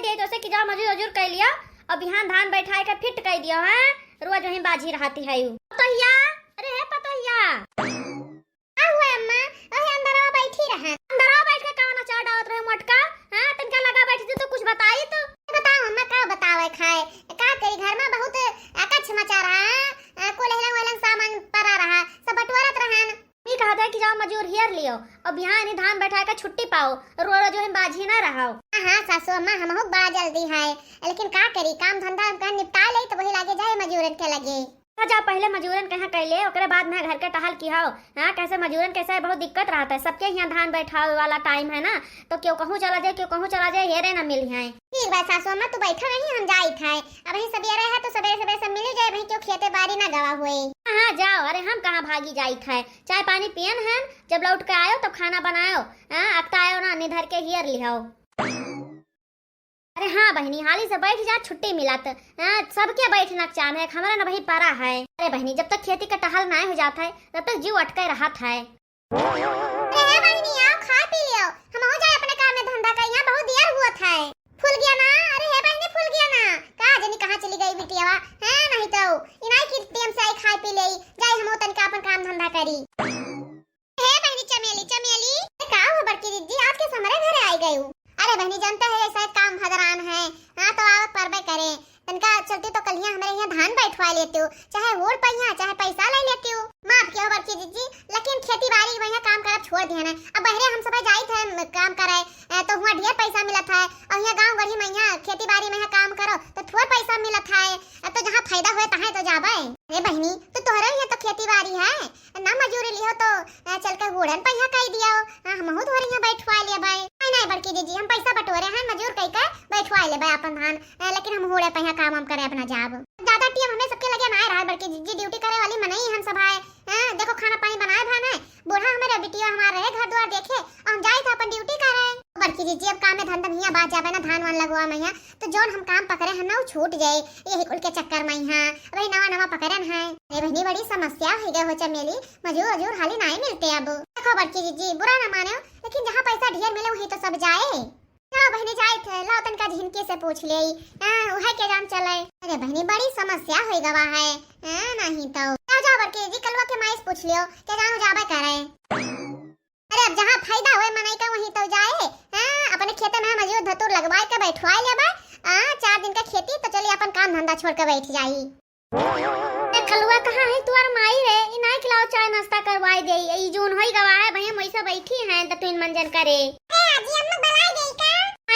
दिए तो से कि जाओ मजूर वजूर कर लिया और बिहान धान बैठाए के फिट कर दियो है। रोज वही बाजी रहती है यू पतोहिया। अरे है पतोहिया आ हुआ अम्मा ओहे अंदरवा बैठी रहे। अंदरवा बैठ के काना चाट डालत रहे मटका। हां तनका लगा बैठी तो कुछ बताई तो बताओ अम्मा का बतावे खाए का करी घर में बहुत अकच्छ मचा रहा है। को लहला वाला सामान पड़ा रहा सब बटवरत रहन। मी कहता है कि जाओ मजूर हियर लियो और बिहान ही धान बैठा के छुट्टी पाओ रो रो जो है बाजी ना रहो। हां सासू अम्मा हमहु बड़ा जल्दी है लेकिन का करी काम धंधा का निपटा ले तो वही लागे जाए मजूरन के लगे। जा पहले मजूरन कहां कैले ओकरे बाद में घर के टहल की हाओ। हां कैसे मजूरन कैसे बहुत दिक्कत रहता है सबके यहां धान बैठावे वाला टाइम है ना तो क्यों कहूं चला जाए हेरे ना मिल है। ठीक बात सासू अम्मा तू बैठा नहीं हम जाई थे अब ही सवेरे है तो सवेरे सब मिल जाए वही क्यों खेते बाड़ी ना गवा हुए। हां जाओ अरे हम कहां भागी जाई थे चाय पानी पियन है जब लौट के आयो तब खाना बनायो। हां अकता आयो ना निधर के हियर लिहाओ। अरे हाँ बहनी हाली से बैठ जा छुट्टी मिलत। सबके बैठना चाह है हमारा ना वही पारा है। अरे बहनी जब तक खेती का टहल ना हो जाता है तब तक जीव अटके रहत है। अरे बहनी आओ खा पी लियो हम हो जाए अपने काम में धंधा का यहाँ बहुत देर हुआ था। फूल गया ना। अरे है बहनी फूल गया ना का जनी कहाँ चली गई बिटियावा है नहीं तो इनाई की टेम से आई खा पी ले जाए हम तन का अपन काम धंधा करी। है बहनी चमेली का हो बड़की दीदी आज के हमारे घर आई गई। अरे बहनी जानता है ऐसा काम भदरान है। हाँ तो आवक परबे करे तनका चलती तो कलियां हमारे यहाँ धान बैठवा लेती हूँ चाहे वोट पहिया चाहे पैसा ले लेती हूँ। माफ किया बच्ची दीदी लेकिन खेती बाड़ी वहाँ काम करब छोड़ दिया ना अब बहरे हम सब जाई थे काम करे तो वहाँ ढेर पैसा मिलत है और यहाँ गाँव गढ़ी में यहाँ खेती बाड़ी में काम करो तो थोड़ा पैसा मिलत है तो जहाँ फायदा हुए तहाँ तो जाबे। अरे बहनी तो तोहरे यहाँ तो खेती बाड़ी है ना मजूरी लियो तो चल के घोड़न पहिया कह दियो हम हो तोहरे यहाँ बैठवा ले भाई नहीं बड़की दीदी हम पैसा बटोरे हैं मजूर कह के बैठवा ले भाई अपन धान लेकिन हम होड़े पहिया काम हम करे अपना जाब ज्यादा टीम हमें सबके लगे ना रहा बड़की दीदी ड्यूटी करे वाली मनाई हम सब आए देखो खाना पानी बनाए भान है बूढ़ा हमारे बिटिया हमारे घर द्वार देखे और हम जाए थे अपन ड्यूटी करे। बड़की दीदी अब काम में धंधा भैया बात जाबे ना धान वान लगवा में है तो जोन हम काम पकड़े हैं ना वो छूट जाए यही कुल के चक्कर में यहाँ वही नवा पकड़न है। अरे बहनी बड़ी समस्या हो गई हो चमेली मजूर हाली नहीं मिलते अब। देखो बड़की दीदी बुरा न मानो लेकिन जहाँ पैसा ढेर मिले वही तो सब जाए। चलो बहनी जाए थे लाओ तनका झिनके से पूछ ले वह के जान चले। अरे बहनी बड़ी समस्या हो गवा है नहीं तो जा बड़की दीदी कलवा के माइस पूछ लियो के जानो जाबे करे। अरे अब जहाँ फायदा हुए मनाई का वहीं तो जाए अपने खेत में मजूर धतूर लगवाए के बैठवा लेबे 4 दिन का खेती तो चलिए अपन काम धंधा छोड़ के बैठ जाई। खलुआ कहाँ है तुअर माई रे इनाई खिलाओ चाय नाश्ता करवाई दे ई जून होई गवा है भैया वैसे बैठी हैं तो तीन मंजन करे। आजी अम्मा बुलाई गई का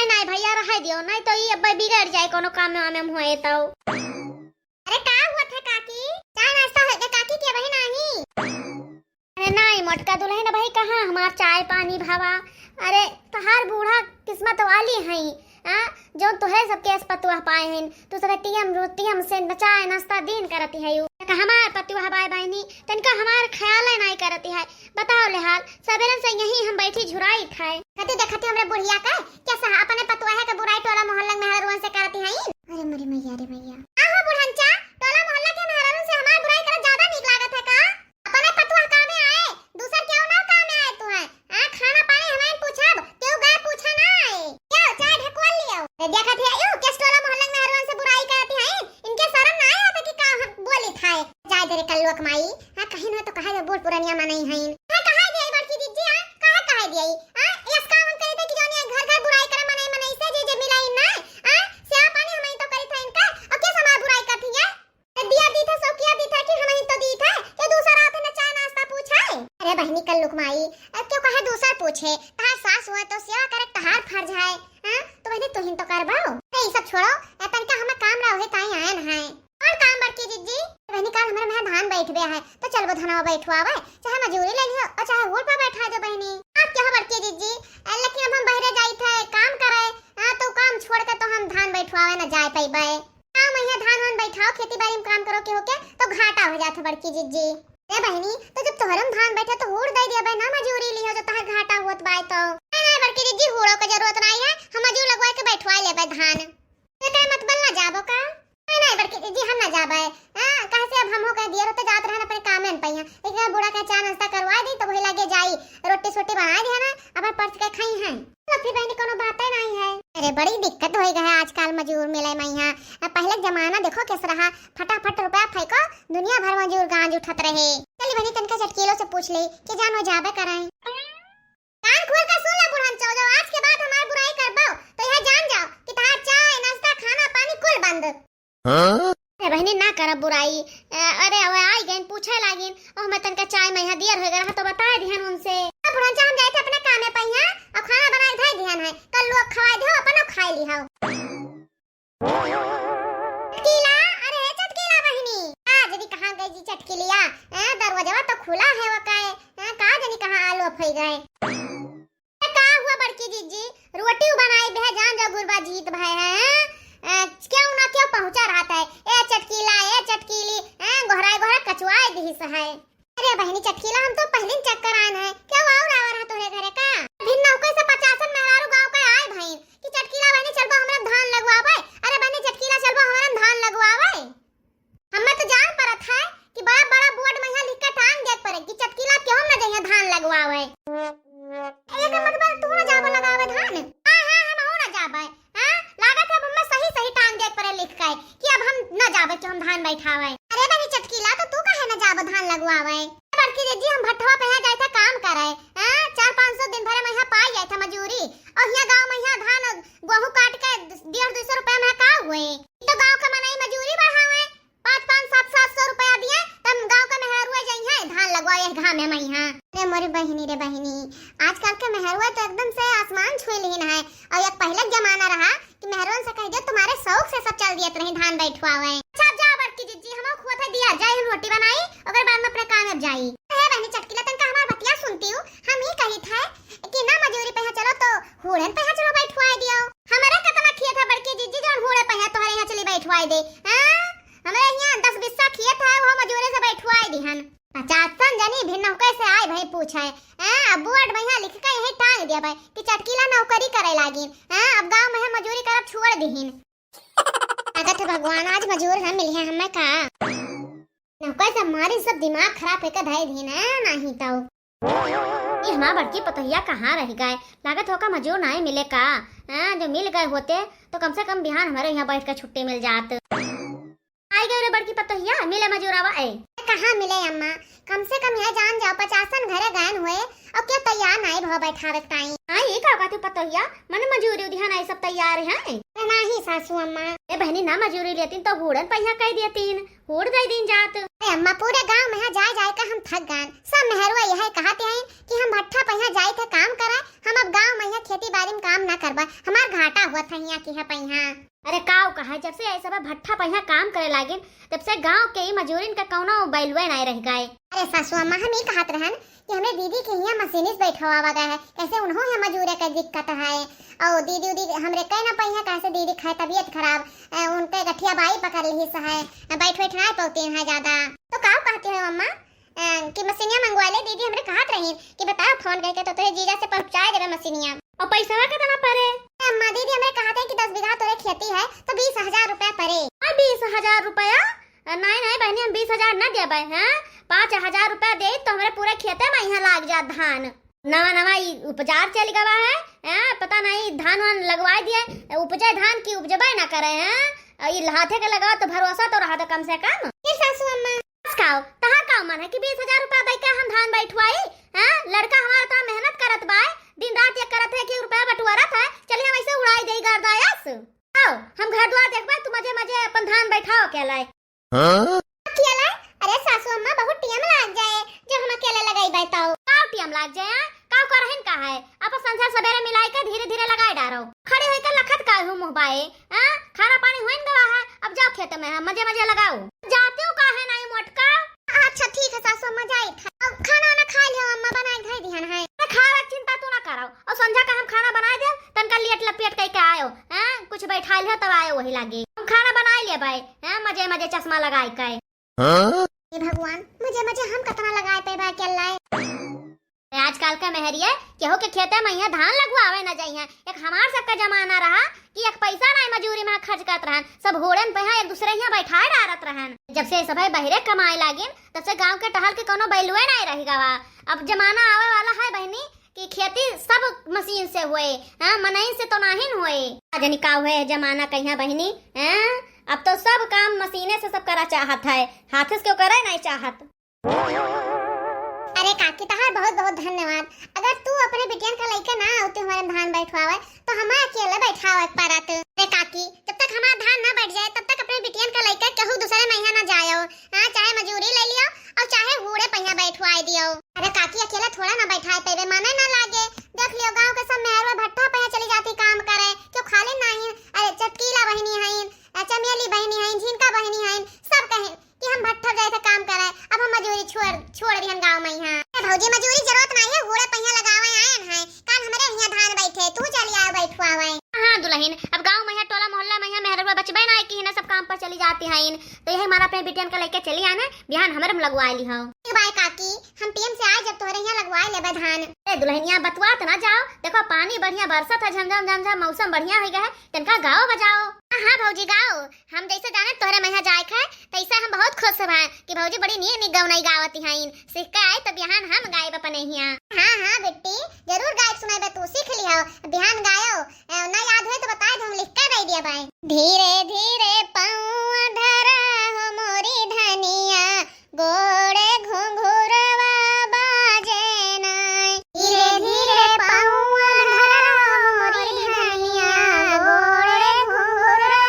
नहीं भैया रह दियो नहीं तो ये अब बिगड़ जाए कोनो काम में होए तो। अरे का हुआ था काकी चाय नाश्ता हो गया काकी के बहन नहीं। अरे नहीं मोटका दुल्हन भाई कहाँ हमार चाय पानी भावा। अरे तहार बूढ़ा किस्मत वाली है जो तोहे सबके पतुआ पाए हैं तो सब टीएम से चाय नाश्ता दिन करती है हमार पतुआ भाई बहनी तनका हमार ख्याल नहीं करती है। बताओ ले हाल सवेरे से यही हम बैठी झुराई खाए कति देखती हमरे बुढ़िया का कैसा अपने पतुआ है के बुराई टोला मोहल्ला में हरवन से करती है। अरे मेरी मैया रे मैया आहो बुढ़ंचा टोला मोहल्ला के हरवन से हमार बुराई कर ज्यादा नीक लागत है का अपने पतुआ का में आए दूसर क्यों ना का में आए तू है खाना पानी हमें पूछब क्यों गए पूछा ना क्या चाय ढकवा लियो देखत है यो किस टोला मोहल्ला में हरवन से बुराई करती है इनके शर्म ना आता कि का बोली थाए जाय दरे कल्लोक माई कहीं ना तो कहा बूढ़ पुरानिया माने है कहा दे बड़की दीदी कहा दे इस काम हम कहते कि जोनी घर घर बुराई करे मने से जे मिलाई ना सेवा पानी हम तो करी था इनका और क्या समार बुराई करती है दिया दी था सौकिया दी था कि हम ही तो दी था कि दूसरा आते ना चाय नाश्ता पूछे। अरे बहनी कल्लुक माई क्यों कहा दूसरा पूछे तहार सास हुआ तो सेवा करे तहार फर्ज है तो बहनी तू ही तो करबाओ ये सब छोड़ो तनका हमें काम रहे ताई आए ना है और काम बड़की दीदी बहनी काल हमारे में धान बैठ गया है तो चल वो धनवा बैठवावे चाहे मजूरी ले लियो और चाहे वोट पर बैठा दो बहनी आप क्या बड़की दीदी लेकिन अब हम बहरे जाई थे काम करे तो काम छोड़ के तो हम धान बैठवावे ना जाए पैबे काम यहाँ धान वान बैठाओ खेती बाड़ी में काम करो के होके तो घाटा हो जाता बड़की दीदी। ए बहनी तो जब तोहरम धान बैठे तो होड़ दे दिया ना मजूरी लियो जो तहर घाटा होत बाय तो नहीं बड़की दीदी होड़ो के जरूरत नहीं है हम मजूर लगवा के बैठवा लेबे धान एकरे मत बलना जाबो का नहीं बड़की दीदी हम ना जाबे कहां से अब हम हो कह दिया तो जात रहन अपने काम में पहिया एक बूढ़ा का चाय नाश्ता करवा दी तो वही लगे जाई रोटी सोटी बना दी है ना अब पर्च के खाई हैं। फिर बहनी कोनो बात नहीं है। अरे बड़ी दिक्कत हो गई है आजकल मजूर मिले में यहाँ। पहले जमाना देखो कैसे रहा, फटाफट रुपया फेंको दुनिया भर मजूर गांज उठत रहे। चली बहनी तनका चटकीलो से पूछ ले कि जानो जाबे कराएं। कान खोल कर सुन ले बुढ़न चौ, जब आज के बाद हमारी बुराई करबो तो यह जान जाओ कि तार चाय नाश्ता खाना पानी कुल बंद। अरे बहनी ना करब बुराई। अरे अब आई गइन पूछे लागिन और मैं तनका चाय में यहाँ दियर हो गया तो बताए दिहन उनसे। बुढ़न चौ हम जाए थे अपने काम में पहिया और खाना बनाए धाय दिहन है, कल लोग खवाए दो अपन खाई ली हाउ। चटकीला, अरे चटकीला बहनी आज यदि कहां गई जी चटकीलिया? दरवाजा तो खुला है वो काए का जनी कहां आलो फई गए। का हुआ बड़की जीजी, रोटी बनाई बे जान जा गुरबा जीत भाई है क्यों ना क्यों पहुंचा रहा था। ए चटकीला ए चटकीली गोहराए गोहरा कचवाए दिस है। अरे बहनी चटकीला हम तो पहले चक्कर आए हैं, क्या और आवा रहा तोरे घरे का? भिन्न नौके से 50 मेहरारू गांव का आए भाई कि चटकीला बहनी चलबो हमरा धान लगवावे। अरे बहनी चटकीला चलबो हमरा धान लगवावे। हमें तो जान परत है कि बड़ा बड़ा बोर्ड में यहां लिख के टांग देत पड़े कि चटकीला क्यों ना जइया धान लगवावे। एक मतलब तू ना जाबो लगावे धान? हां हां हम हो ना जाबे। हां लागत है हमें सही सही टांग देत पड़े लिख के कि अब हम न जाबे कि हम धान बैठावे। अरे बहनी चटकीला तो तू काहे ना जाबो धान लगवावे? बड़की जी हम भट्ठवा पे जाए था काम करे 400-500 दिन भरे में यहाँ पाई जाए था मजूरी और यहाँ गांव में यहाँ धान गेहूं काट के 150-200 रुपया में का हुए तो गांव का मनाई मजूरी बढ़ावे 500-700 रुपया दिए तब गांव का मेहरुआ जाइए धान लगवाए घाम में यहाँ। अरे मोरी बहनी रे बहनी आजकल के मेहरुआ तो एकदम से आसमान छुए लीन है और एक पहले जमाना रहा कि मेहरुआ से कह दे तुम्हारे शौक से सब चल दिए रहे धान बैठवावे। अच्छा जा बड़की जी हम खुआ था दिया जाए हम रोटी बनाई अगर बाद में अपने काम अब जाई। है बहनी चटकीला तनका हमार बतिया सुनती हूँ हम ही कही था कि ना मजूरी पे चलो तो हुड़न पे चलो बैठवाए दियो। हमारा कितना खिया था बड़की जी जो हुड़े पे तोहरे यहाँ चली बैठवाए दे। हमारे यहाँ 10-20 खिया था वो मजूरी से बैठवाए दिहन 50 जनी भी नौकर से आए भाई पूछे अब बोर्ड में यहाँ लिख के यही टांग दिया भाई कि चटकीला नौकरी करे लागिन अब गांव में मजूरी करब छोड़ दिहिन। अगर भगवान आज मजूर हम मिली है हमें का नौकर से हमारी सब दिमाग खराब है का धाई दी ना नहीं तो ये हमारा बड़की पतैया कहाँ रह गए। लागत होगा मजूर नहीं मिले का जो मिल गए होते तो कम से कम बिहान हमारे यहाँ बैठ कर छुट्टी मिल जात। आई गए रे बड़की पतैया मिले मजूरावा कहाँ मिले अम्मा? कम से कम यह जान जाओ 50 घरे गायन हुए और क्या तैयार नहीं भव बैठावे टाइम। हां ये का कहते पतैया मन मजूरी उधिया नहीं सब तैयार है नहीं सासू अम्मा। ए बहनी ना मजूरी लेतीन तो हुड़न पहिया कह देतीन हुड़ दे दिन जात। ए अम्मा पूरे गांव में जाए जाए का हम थक गए सब मेहरुआ यह कहते हैं कि हम भट्ठा पहिया जाए थे काम करे हम अब गांव में खेती बाड़ी में काम ना करबा हमार घाटा हुआ था यहाँ की है पहिया। अरे काव कहा जब से ऐसा भट्ठा पहिया काम करे लागिन तब से गांव के मजूरिन का कौनो बैलवे नहीं रह गए। अरे सासू अम्मा हम ही कहत रहन कि हमें दीदी के यहाँ मशीनिस्ट बैठवा गए है कैसे उन्हों है मजूरे का दिक्कत है और दीदी हमरे कह ना पहिया कैसे दीदी खाए तबीयत खराब उनके गठिया बाई पकड़ ली है बैठ बैठ ना पौती है ज्यादा तो काव कहते हो अम्मा कि मशीनिया मंगवा ले दीदी हमरे कहत रही कि बताओ फोन करके तो तेरे जीजा से पहुंचा देवे मशीनिया और पैसा कितना पड़े? अम्मा दीदी हमरे कहते हैं कि 10 बीघा तोरे खेती है तो 20,000 रुपया पड़े। 20,000 रुपया? नहीं नहीं बहनी हम 20,000 न देबे हैं 5,000 रुपया दे तो हमरे पूरे खेते में यहाँ लाग जा धान नवा नवा उपजार चल गवा है पता नहीं धान वान लगवा दिए उपजे धान की उपजबे ना करे हैं ये हाथे के लगाओ तो भरोसा तो रहा था कम से कम। फिर सासू अम्मा काओ तहार का मन है कि 20,000 रुपया दे के हम धान बैठवाई लड़का हमारा तो मेहनत करत बाय दिन रात ये करत है कि रुपया बटवारत है चलिए हम ऐसे उड़ाई देई गर्दायस आओ हम घर द्वार देखबे तू मजे मजे अपन धान बैठाओ अकेला अकेला। अरे सासू अम्मा बहुत टीम लाग जाए जब हम अकेले लगाई बैठाओ का टीम लाग जाए का करहिन का है अपन संसार सवेरे मिलाई के धीरे धीरे लगाई डारो खड़े होकर लखत का हूं मोबाए खाना पानी होइन गवा है अब जाओ खेत में मजे मजे लगाओ जाते हो काहे नहीं मोटका। अच्छा ठीक है सासू अम्मा जाई अब खाना ना खा लियो अम्मा बनाई धई दिहन है खावा चिंता तू ना करो और संध्या का हम खाना बना दे तनका लेट लपेट कह के आयो कुछ बैठा लियो तब आयो वही लागे हम खाना बना ले भाई मजे मजे चश्मा लगाई के हे भगवान मजे मजे हम कितना लगाए पे बा के लाए आजकल का मेहरिया केहू के खेते में यहाँ धान लगवावे न जाइए एक हमार सब का जमाना रहा कि एक पैसा नहीं मजूरी में खर्च करत रहन सब होड़न पे एक दूसरे यहाँ बैठाए डारत रहन। जब से सब बहिरे कमाए लागिन तब से गांव के टहल के कोनो बैलुए नहीं रही गवा। अब जमाना आवे वाला है बहनी कि खेती सब मशीन से हुए, हाँ मनई से तो नहीं हुए। जनी का हुए जमाना कहिया बहनी, हाँ अब तो सब काम मशीने से सब करा चाहत है, हाथ से क्यों करे नहीं चाहत। अरे काकी तहार बहुत बहुत धन्यवाद। अगर तू अपने बिटियन का लइका ना होते हमारे धान बैठवावे तो हमें अकेले बैठावे परत। अरे काकी जब तक हमारा धान ना बैठ जाए तब तक अपने बिटियन का लइका कहू दूसरे महीना ना जायो, हां चाहे मजूरी ले लियो और चाहे हूड़े पहिया बैठवाई दियो। अरे काकी अकेला थोड़ा ना बैठाए तेरे माने ना लागे। देख लियो गांव के सब मेहरवा भट्ठा पहिया चली जाती काम करे, क्यों खाले नहीं। अरे चटकीला बहनी हईन, चमेली बहनी हईन, झिनका बहनी हईन, सब कहे कि हम भट्ठा जाए थे काम करे, अब हम मजूरी छोड़ दिहन गांव में। हां भौजी मजूरी जरूरत नहीं है, हूड़े पहिया लगावे आयन है, काल हमरे यहाँ धान बैठे तू चली आए बैठवावे। हां दुल्हन अब गांव में टोला मोहल्ला में मेहरवा बचबे ना कि ना सब काम पर चली जाती है, तो यही हमारा अपने बिटियन का लेके चली आना बिहान हमरे में लगवा ली हो। बाय काकी हम पीएम से आए जब तोरे यहाँ लगवा लेबे धान। ए दुल्हनिया बतवात ना जाओ, देखो पानी बढ़िया बरसत है, झमझम झमझम मौसम बढ़िया हो गया है, तनका गाओ बजाओ। हां भौजी गाओ, हम जैसे जाने तोरे में जाए खे तैसे हम बहुत खुश है कि भौजी बड़ी नी गौनई गावती हईन, सीख के आए तो बिहान हम गायब अपने हिया। हां बेटी जरूर गायब सुनाबे, तू सीख लियो बिहान गायो, ना याद है तो बता दे हम लिख के दे दिया भाई। धीरे धीरे पाँव धरा हो मोरी धनिया, गोड़े घुंघुरवा बाजे नाय। धीरे धीरे पाँव धरा हो मोरी धनिया, गोड़े घुंघुरवा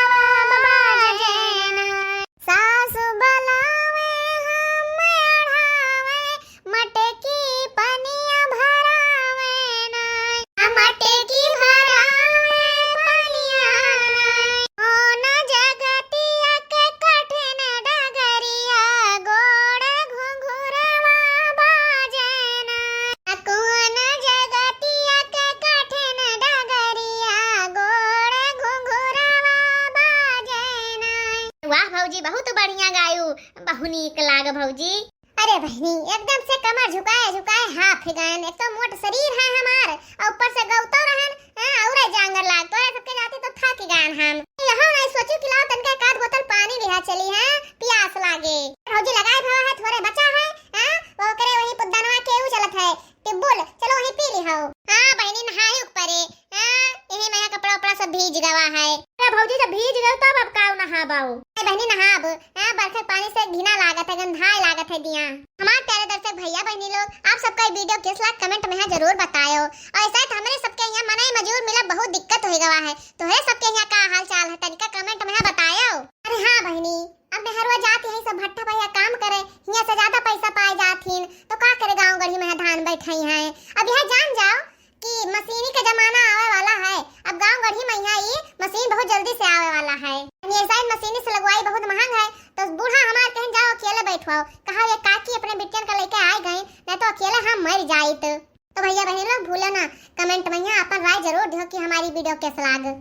बाजे नाय। सासु बलावे हम अढ़ावे, मटकी पनिया भरावे नाय। मटकी भरावे पनिया नाय। ओ न जगतिया के कठिन डगरिया, गोड़ घुंघुरवा बाजे नाय। कौन जगतिया के कठिन डगरिया, गोड़ घुंघुरवा बाजे नाय। वाह भौजी बहुत बढ़िया गायू, बहुत नीक लाग भौजी। अरे बहनी एकदम से कमर झुकाए झुकाए हाफ गन, एक तो मोट शरीर है हमार और ऊपर से गौतो रहन, और जांगर लाग तो सबके जाते तो थक गन हम। यहाँ नहीं सोचू कि लाओ तनका एक बोतल पानी लिया चली है, प्यास लागे। भौजी लगाए भवा है थोड़े बचा है, वो करे वही पुदनवा के ऊ चलत है टिब्बुल, चलो वही पी ली हो। हां बहनी नहाई ऊपरे, यही में कपड़ा उपड़ा सब भीज गवा है। अरे भौजी जब भीज गए तब अब काऊ नहाबाऊ। बहनी नहाब, बरसात पानी से घिना लागत है, गंधाए लागत है दिया। हमारे प्यारे दर्शक भैया बहनी लोग आप सबका वीडियो किस लाग कमेंट में जरूर बतायो। और ऐसा हमरे सबके यहाँ मनाई मजूर मिला बहुत दिक्कत हो गवा है, तो है सबके यहाँ का हाल चाल है तनिका कमेंट में बतायो। अरे हां बहनी अब मेहरवा जाती है सब भट्ठा भैया काम करे, यहाँ से ज्यादा पैसा पाए जाथिन तो का करे गांव गढ़ी में धान बैठाई है। अब यह जान जाओ कि मशीनी का जमाना आवे वाला है, अब गांव गढ़ी में यहाँ ये मशीन बहुत जल्दी से आवे वाला है। ये शायद मशीनी से लगवाई बहुत महंग है, तो बूढ़ा हमार कहीं जाओ अकेले बैठवाओ, कहा ये काकी अपने बिटियन का लेके आए गए, नहीं तो अकेले हम मर जाइत। तो भैया बहन लोग भूलो ना कमेंट में अपन राय जरूर दो कि हमारी वीडियो कैसा लगा।